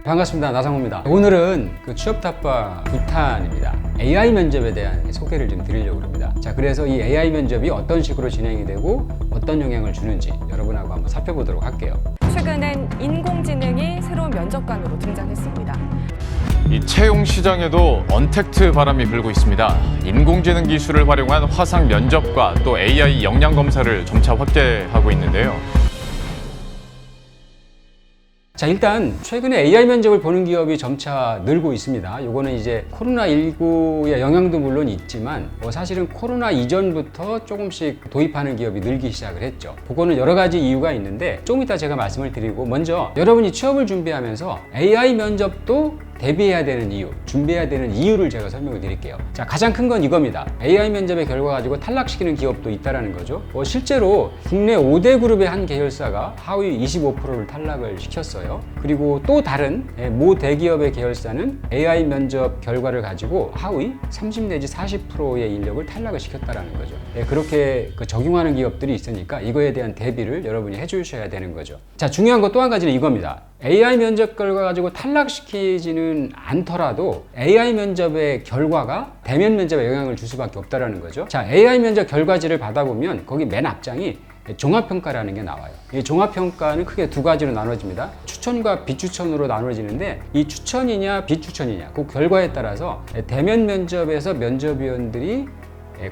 반갑습니다. 나상호입니다. 오늘은 그 취업탑바 9탄입니다. AI 면접에 대한 소개를 좀 드리려고 합니다. 자, 그래서 이 AI 면접이 어떤 식으로 진행이 되고 어떤 영향을 주는지 여러분하고 한번 살펴보도록 할게요. 최근엔 인공지능이 새로운 면접관으로 등장했습니다. 이 채용 시장에도 언택트 바람이 불고 있습니다. 인공지능 기술을 활용한 화상 면접과 또 AI 역량 검사를 점차 확대하고 있는데요. 자, 일단 최근에 AI 면접을 보는 기업이 점차 늘고 있습니다. 요거는 이제 코로나19의 영향도 물론 있지만 사실은 코로나 이전부터 조금씩 도입하는 기업이 늘기 시작을 했죠. 그거는 여러 가지 이유가 있는데 조금 이따 제가 말씀을 드리고, 먼저 여러분이 취업을 준비하면서 AI 면접도 대비해야 되는 이유, 준비해야 되는 이유를 제가 설명을 드릴게요. 자, 가장 큰 건 이겁니다. AI 면접의 결과 가지고 탈락시키는 기업도 있다라는 거죠. 실제로 국내 5대 그룹의 한 계열사가 하위 25%를 탈락을 시켰어요. 그리고 또 다른 모 대기업의 계열사는 AI 면접 결과를 가지고 하위 30 내지 40%의 인력을 탈락을 시켰다라는 거죠. 그렇게 적용하는 기업들이 있으니까 이거에 대한 대비를 여러분이 해주셔야 되는 거죠. 자, 중요한 거 또 한 가지는 이겁니다. AI 면접 결과 가지고 탈락시키지는 않더라도 AI 면접의 결과가 대면 면접에 영향을 줄 수밖에 없다는 거죠. 자, AI 면접 결과지를 받아보면 거기 맨 앞장이 종합평가라는 게 나와요. 이 종합평가는 크게 두 가지로 나눠집니다. 추천과 비추천으로 나눠지는데, 이 추천이냐 비추천이냐 그 결과에 따라서 대면 면접에서 면접위원들이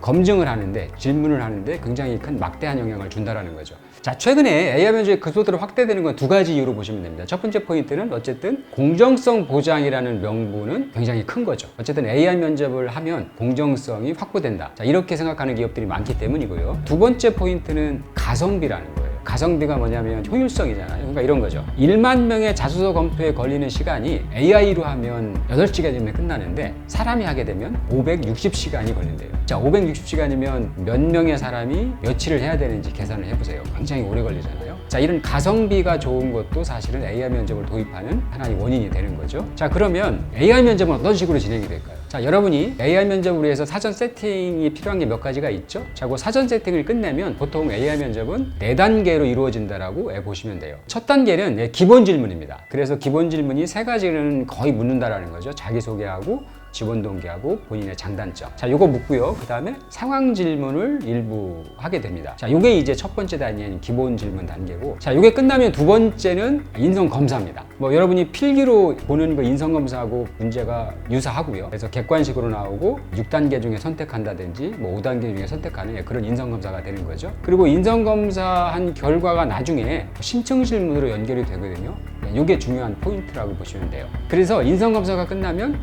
검증을 하는데, 질문을 하는데 굉장히 큰 막대한 영향을 준다는 거죠. 자, 최근에 AI 면접의 급속도로 확대되는 건 두 가지 이유로 보시면 됩니다. 첫 번째 포인트는 어쨌든 공정성 보장이라는 명분은 굉장히 큰 거죠. 어쨌든 AI 면접을 하면 공정성이 확보된다. 자, 이렇게 생각하는 기업들이 많기 때문이고요. 두 번째 포인트는 가성비라는 거예요. 가성비가 뭐냐면 효율성이잖아요. 그러니까 이런 거죠. 1만 명의 자소서 검토에 걸리는 시간이 AI로 하면 8시간이면 끝나는데 사람이 하게 되면 560시간이 걸린대요. 자, 560시간이면 몇 명의 사람이 며칠을 해야 되는지 계산을 해보세요. 굉장히 오래 걸리잖아요. 자, 이런 가성비가 좋은 것도 사실은 AI 면접을 도입하는 하나의 원인이 되는 거죠. 자, 그러면 AI 면접은 어떤 식으로 진행이 될까요? 자, 여러분이 AI 면접을 위해서 사전 세팅이 필요한 게 몇 가지가 있죠? 자, 그 사전 세팅을 끝내면 보통 AI 면접은 4단계로 이루어진다라고 보시면 돼요. 첫 단계는 기본 질문입니다. 그래서 기본 질문이 3가지는 거의 묻는다라는 거죠. 자기소개하고 지원 동기하고 본인의 장단점. 자, 요거 묻고요. 그 다음에 상황 질문을 일부 하게 됩니다. 자, 요게 이제 첫 번째 단계인 기본 질문 단계고, 자, 요게 끝나면 두 번째는 인성 검사입니다. 여러분이 필기로 보는 그 인성 검사하고 문제가 유사하고요. 그래서 객관식으로 나오고 6단계 중에 선택한다든지 5단계 중에 선택하는 그런 인성 검사가 되는 거죠. 그리고 인성 검사한 결과가 나중에 심층 질문으로 연결이 되거든요. 요게 중요한 포인트라고 보시면 돼요. 그래서 인성 검사가 끝나면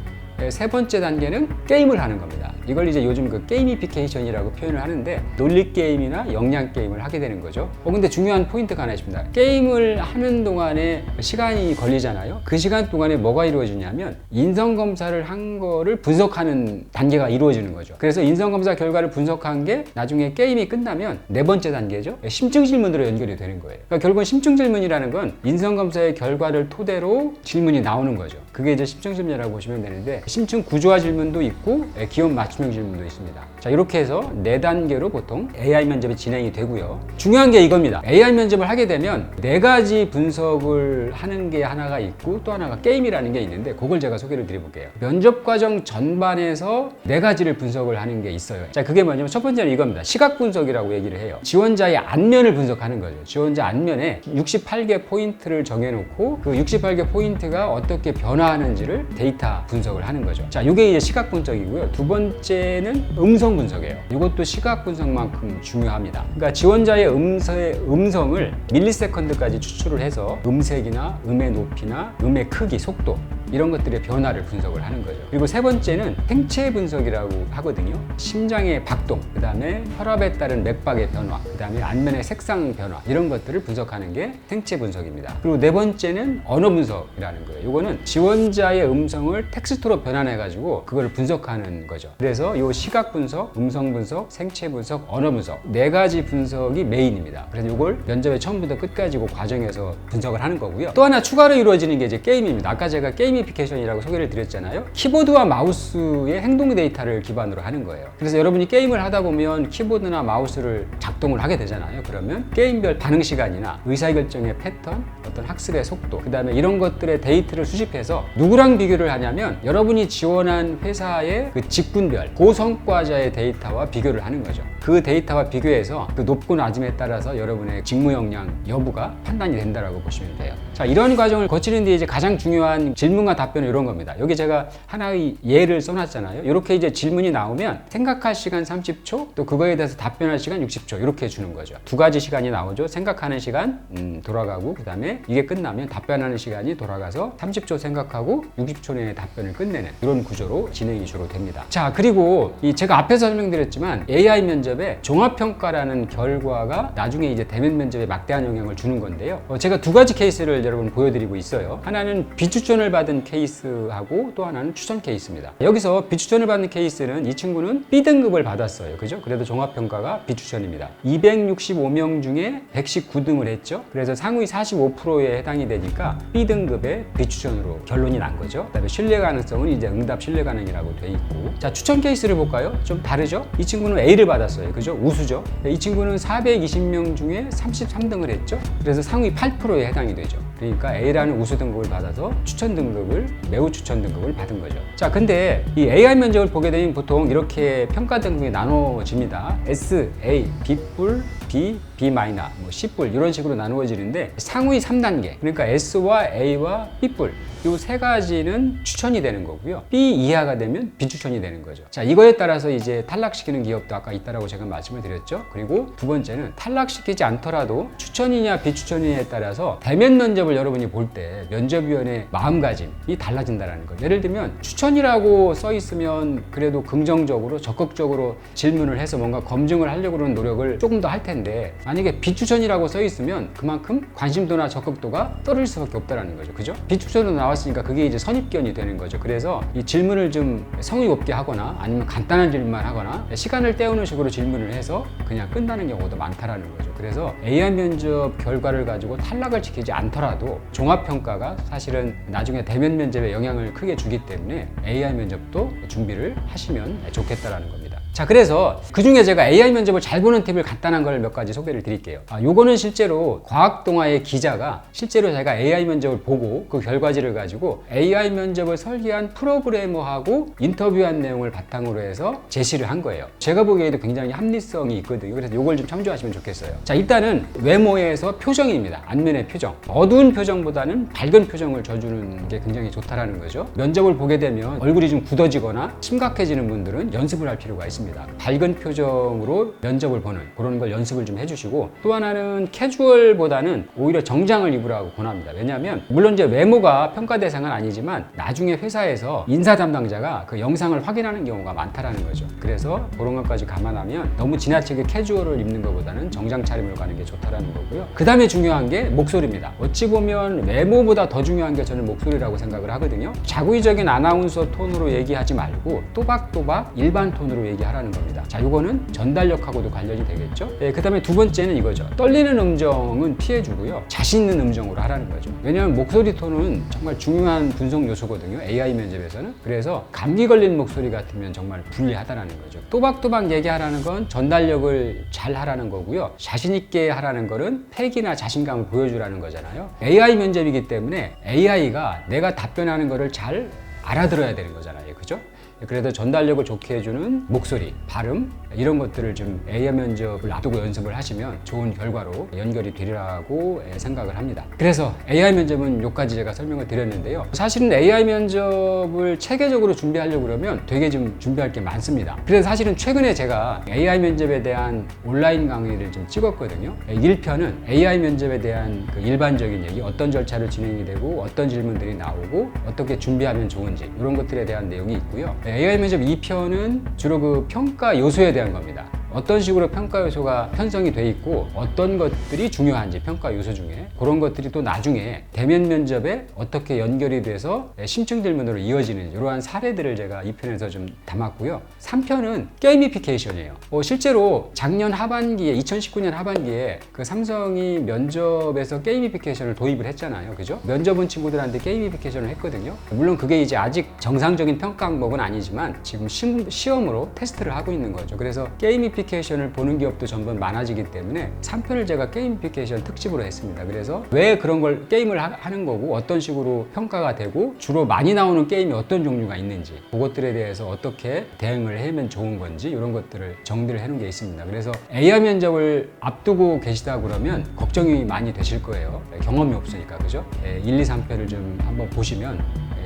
세 번째 단계는 게임을 하는 겁니다. 이걸 이제 요즘 그 게이미피케이션이라고 표현을 하는데, 논리게임이나 역량게임을 하게 되는 거죠. 근데 중요한 포인트가 하나 있습니다. 게임을 하는 동안에 시간이 걸리잖아요. 그 시간 동안에 뭐가 이루어지냐면 인성검사를 한 거를 분석하는 단계가 이루어지는 거죠. 그래서 인성검사 결과를 분석한 게 나중에 게임이 끝나면 네 번째 단계죠. 심층 질문으로 연결이 되는 거예요. 그러니까 결국은 심층 질문이라는 건 인성검사의 결과를 토대로 질문이 나오는 거죠. 그게 이제 심층 질문이라고 보시면 되는데, 심층 구조화 질문도 있고 기업 맞춤형 질문도 있습니다. 자, 이렇게 해서 4단계로 보통 AI 면접이 진행이 되고요. 중요한 게 이겁니다. AI 면접을 하게 되면 4가지 분석을 하는 게 하나가 있고, 또 하나가 게임이라는 게 있는데, 그걸 제가 소개를 드려볼게요. 면접 과정 전반에서 4가지를 분석을 하는 게 있어요. 자, 그게 뭐냐면 첫 번째는 이겁니다. 시각 분석이라고 얘기를 해요. 지원자의 안면을 분석하는 거죠. 지원자 안면에 68개 포인트를 정해놓고 그 68개 포인트가 어떻게 변화하는지를 데이터 분석을 하는 거죠. 자, 이게 이제 시각 분석이고요. 두 번째는 음성 분석이에요. 이것도 시각 분석만큼 중요합니다. 그러니까 지원자의 음성을 밀리세컨드까지 추출을 해서 음색이나 음의 높이나 음의 크기, 속도, 이런 것들의 변화를 분석을 하는 거죠. 그리고 세 번째는 생체 분석이라고 하거든요. 심장의 박동, 그 다음에 혈압에 따른 맥박의 변화, 그 다음에 안면의 색상 변화, 이런 것들을 분석하는 게 생체 분석입니다. 그리고 네 번째는 언어 분석이라는 거예요. 이거는 지원자의 음성을 텍스트로 변환해가지고 그걸 분석하는 거죠. 그래서 이 시각 분석, 음성 분석, 생체 분석, 언어 분석, 4가지 분석이 메인입니다. 그래서 이걸 면접의 처음부터 끝까지 그 과정에서 분석을 하는 거고요. 또 하나 추가로 이루어지는 게 이제 게임입니다. 아까 제가 게임이 게이미피케이션이라고 소개를 드렸잖아요. 키보드와 마우스의 행동 데이터를 기반으로 하는 거예요. 그래서 여러분이 게임을 하다 보면 키보드나 마우스를 작동을 하게 되잖아요. 그러면 게임별 반응 시간이나 의사결정의 패턴, 어떤 학습의 속도, 그 다음에 이런 것들의 데이터를 수집해서 누구랑 비교를 하냐면 여러분이 지원한 회사의 그 직군별 고성과자의 데이터와 비교를 하는 거죠. 그 데이터와 비교해서 그 높고 낮음에 따라서 여러분의 직무 역량 여부가 판단이 된다라고 보시면 돼요. 자, 이런 과정을 거치는 데 이제 가장 중요한 질문과 답변은 이런 겁니다. 여기 제가 하나의 예를 써놨잖아요. 이렇게 이제 질문이 나오면 생각할 시간 30초, 또 그거에 대해서 답변할 시간 60초 이렇게 주는 거죠. 두 가지 시간이 나오죠. 생각하는 시간 돌아가고, 그 다음에 이게 끝나면 답변하는 시간이 돌아가서 30초 생각하고 60초 내에 답변을 끝내는 이런 구조로 진행이 주로 됩니다. 자, 그리고 제가 앞에서 설명드렸지만 AI 면접에 종합평가라는 결과가 나중에 이제 대면 면접에 막대한 영향을 주는 건데요. 제가 두 가지 케이스를 여러분 보여드리고 있어요. 하나는 비추천을 받은 케이스하고 또 하나는 추천 케이스입니다. 여기서 비추천을 받는 케이스는 이 친구는 B등급을 받았어요. 그죠? 그래도 종합평가가 B추천입니다. 265명 중에 119등을 했죠. 그래서 상위 45%에 해당이 되니까 B등급의 B추천으로 결론이 난 거죠. 그다음에 신뢰 가능성은 이제 응답 신뢰 가능이라고 돼 있고. 자, 추천 케이스를 볼까요? 좀 다르죠? 이 친구는 A를 받았어요. 그죠? 우수죠? 이 친구는 420명 중에 33등을 했죠. 그래서 상위 8%에 해당이 되죠. 그러니까 A라는 우수 등급을 받아서 추천 등급을, 매우 추천 등급을 받은 거죠. 자, 근데 이 AI 면접을 보게 되면 보통 이렇게 평가 등급이 나눠집니다. S, A, B뿔, B, B 마이너, 뭐 C뿔 이런 식으로 나누어지는데 상위 3단계, 그러니까 S와 A와 B뿔 이 세 가지는 추천이 되는 거고요. B 이하가 되면 비추천이 되는 거죠. 자, 이거에 따라서 이제 탈락시키는 기업도 아까 있다라고 제가 말씀을 드렸죠. 그리고 두 번째는 탈락시키지 않더라도 추천이냐 비추천이냐에 따라서 대면 면접을 여러분이 볼 때 면접위원의 마음가짐이 달라진다는 거예요. 예를 들면 추천이라고 써 있으면 그래도 긍정적으로 적극적으로 질문을 해서 뭔가 검증을 하려고 하는 노력을 조금 더 할 텐데, 만약에 비추천이라고 써 있으면 그만큼 관심도나 적극도가 떨어질 수밖에 없다는 거죠. 그죠? 비추천으로 나왔으니까 그게 이제 선입견이 되는 거죠. 그래서 이 질문을 좀 성의 없게 하거나 아니면 간단한 질문만 하거나 시간을 때우는 식으로 질문을 해서 그냥 끝나는 경우도 많다라는 거죠. 그래서 AI 면접 결과를 가지고 탈락을 시키지 않더라도 종합평가가 사실은 나중에 대면 면접에 영향을 크게 주기 때문에 AI 면접도 준비를 하시면 좋겠다라는 겁니다. 자, 그래서 그 중에 제가 AI 면접을 잘 보는 팁을 간단한 걸 몇 가지 소개를 드릴게요. 요거는 실제로 과학동아의 기자가 실제로 제가 AI 면접을 보고 그 결과지를 가지고 AI 면접을 설계한 프로그래머하고 인터뷰한 내용을 바탕으로 해서 제시를 한 거예요. 제가 보기에도 굉장히 합리성이 있거든요. 그래서 이걸 좀 참조하시면 좋겠어요. 자, 일단은 외모에서 표정입니다. 안면의 표정. 어두운 표정보다는 밝은 표정을 줘주는 게 굉장히 좋다라는 거죠. 면접을 보게 되면 얼굴이 좀 굳어지거나 심각해지는 분들은 연습을 할 필요가 있습니다. 밝은 표정으로 면접을 보는 그런 걸 연습을 좀 해주시고, 또 하나는 캐주얼보다는 오히려 정장을 입으라고 권합니다. 왜냐하면 물론 이제 외모가 평가 대상은 아니지만 나중에 회사에서 인사 담당자가 그 영상을 확인하는 경우가 많다라는 거죠. 그래서 그런 것까지 감안하면 너무 지나치게 캐주얼을 입는 것보다는 정장 차림으로 가는 게 좋다라는 거고요. 그 다음에 중요한 게 목소리입니다. 어찌 보면 외모보다 더 중요한 게 저는 목소리라고 생각을 하거든요. 자구의적인 아나운서 톤으로 얘기하지 말고 또박또박 일반 톤으로 얘기하라는 겁니다. 자, 이거는 전달력하고도 관련이 되겠죠. 그 다음에 두 번째는 이거죠. 떨리는 음정은 피해주고요. 자신 있는 음정으로 하라는 거죠. 왜냐하면 목소리 톤은 정말 중요한 분석 요소거든요. AI 면접에서는. 그래서 감기 걸린 목소리 같으면 정말 불리하다는 거죠. 또박또박 얘기하라는 건 전달력을 잘 하라는 거고요. 자신 있게 하라는 거는 패기나 자신감을 보여주라는 거잖아요. AI 면접이기 때문에 AI가 내가 답변하는 거를 잘 알아들어야 되는 거잖아요. 그죠? 그래서 전달력을 좋게 해주는 목소리, 발음 이런 것들을 좀 AI 면접을 앞두고 연습을 하시면 좋은 결과로 연결이 되리라고 생각을 합니다. 그래서 AI 면접은 여기까지 제가 설명을 드렸는데요. 사실은 AI 면접을 체계적으로 준비하려고 그러면 되게 좀 준비할 게 많습니다. 그래서 사실은 최근에 제가 AI 면접에 대한 온라인 강의를 좀 찍었거든요. 1편은 AI 면접에 대한 그 일반적인 얘기, 어떤 절차로 진행이 되고 어떤 질문들이 나오고 어떻게 준비하면 좋은지 이런 것들에 대한 내용이 있고요. AI 면접 2편은 주로 그 평가 요소에 대한 겁니다. 어떤 식으로 평가 요소가 편성이 돼 있고 어떤 것들이 중요한지 평가 요소 중에 그런 것들이 또 나중에 대면 면접에 어떻게 연결이 돼서 심층 질문으로 이어지는 이러한 사례들을 제가 2편에서 좀 담았고요. 3편은 게이미피케이션이에요. 실제로 작년 하반기에 2019년 하반기에 그 삼성이 면접에서 게이미피케이션을 도입을 했잖아요. 그죠? 면접 온 친구들한테 게이미피케이션을 했거든요. 물론 그게 이제 아직 정상적인 평가 항목은 아니지만 지금 시험으로 테스트를 하고 있는 거죠. 그래서 게이미피케이션을 보는 기업도 점점 많아지기 때문에 3편을 제가 게이미피케이션 특집으로 했습니다. 그래서 왜 그런 걸 게임을 하는 거고 어떤 식으로 평가가 되고 주로 많이 나오는 게임이 어떤 종류가 있는지 그것들에 대해서 어떻게 대응을 하면 좋은 건지 이런 것들을 정리를 해놓은 게 있습니다. 그래서 AR 면접을 앞두고 계시다 그러면 걱정이 많이 되실 거예요. 경험이 없으니까 그죠? 1, 2, 3편을 좀 한번 보시면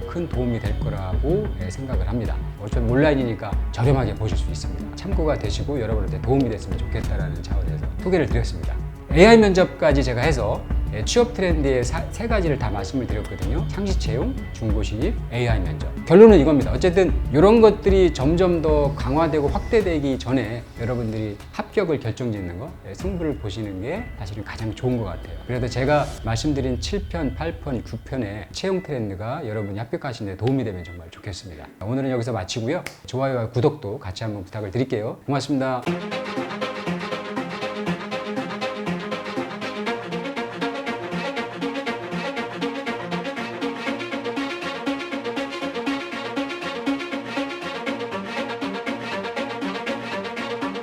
큰 도움이 될 거라고 생각을 합니다. 어차피 온라인이니까 저렴하게 보실 수 있습니다. 참고가 되시고 여러분한테 도움이 됐으면 좋겠다라는 차원에서 소개를 드렸습니다. AI 면접까지 제가 해서 취업 트렌드의 세 가지를 다 말씀을 드렸거든요. 상시 채용, 중고 신입, AI 면접. 결론은 이겁니다. 어쨌든 이런 것들이 점점 더 강화되고 확대되기 전에 여러분들이 합격을 결정짓는 거, 승부를 보시는 게 사실은 가장 좋은 것 같아요. 그래도 제가 말씀드린 7편, 8편, 9편의 채용 트렌드가 여러분이 합격하시는 데 도움이 되면 정말 좋겠습니다. 오늘은 여기서 마치고요. 좋아요와 구독도 같이 한번 부탁을 드릴게요. 고맙습니다.